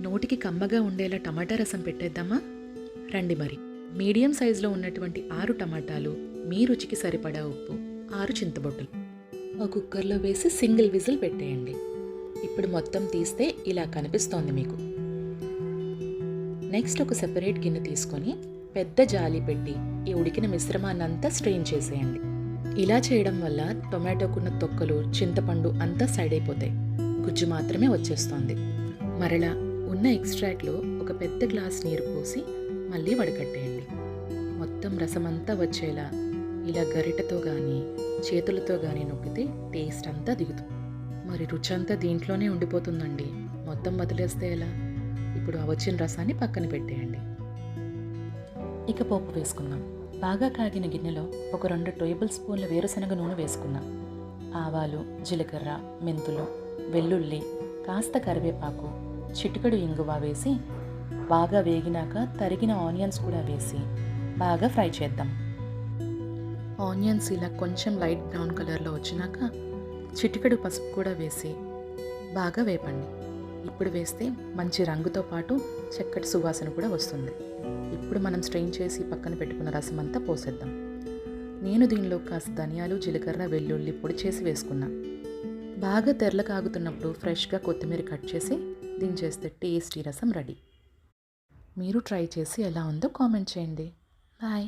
నోటికి కమ్మగా ఉండేలా టమాటా రసం పెట్టేద్దామా? రండి మరి. మీడియం సైజులో ఉన్నటువంటి 6 టమాటాలు, మీ రుచికి సరిపడా ఉప్పు, 6 చింతబొట్టులు ఒక కుక్కర్లో వేసి సింగిల్ విజిల్ పెట్టేయండి. ఇప్పుడు మొత్తం తీస్తే ఇలా కనిపిస్తోంది మీకు. నెక్స్ట్ ఒక సెపరేట్ గిన్నె తీసుకొని పెద్ద జాలి పెట్టి ఈ ఉడికిన మిశ్రమాన్నంతా స్ట్రెయిన్ చేసేయండి. ఇలా చేయడం వల్ల టొమాటోకున్న తొక్కలు, చింతపండు అంతా సైడ్ అయిపోతాయి. గుజ్జు మాత్రమే వచ్చేస్తోంది. మరలా ఉన్న ఎక్స్ట్రాక్ట్లో ఒక పెద్ద గ్లాస్ నీరు పోసి మళ్ళీ వడకట్టేయండి. మొత్తం రసమంతా వచ్చేలా ఇలా గరిటెతో కానీ చేతులతో కానీ నొక్కితే టేస్ట్ అంతా దిగుతుంది. మరి రుచి అంతా దీంట్లోనే ఉండిపోతుందండి. మొత్తం వదిలేస్తే ఎలా? ఇప్పుడు ఆ వచ్చిన రసాన్ని పక్కన పెట్టేయండి. ఇక పోపు వేసుకుందాం. బాగా కాగిన గిన్నెలో ఒక 2 టేబుల్ స్పూన్ల వేరుశనగ నూనె వేసుకుందాం. ఆవాలు, జీలకర్ర, మెంతులు, వెల్లుల్లి, కాస్త కరివేపాకు, చిటికెడు ఇంగువ వేసి బాగా వేగినాక తరిగిన ఆనియన్స్ కూడా వేసి బాగా ఫ్రై చేద్దాం. ఆనియన్స్ ఇలా కొంచెం లైట్ బ్రౌన్ కలర్లో వచ్చినాక చిటికెడు పసుపు కూడా వేసి బాగా వేపండి. ఇప్పుడు వేస్తే మంచి రంగుతో పాటు చక్కటి సువాసన కూడా వస్తుంది. ఇప్పుడు మనం స్ట్రెయిన్ చేసి పక్కన పెట్టుకున్న రసం అంతా పోసేద్దాం. నేను దీనిలో కాస్త ధనియాలు, జీలకర్ర, వెల్లుల్లి పొడి చేసి వేసుకున్నా. బాగా తెరల కాగుతున్నప్పుడు ఫ్రెష్గా కొత్తిమీర కట్ చేసి దించేస్తే టేస్టీ రసం రెడీ. మీరు ట్రై చేసి ఎలా ఉందో కామెంట్ చేయండి. బాయ్.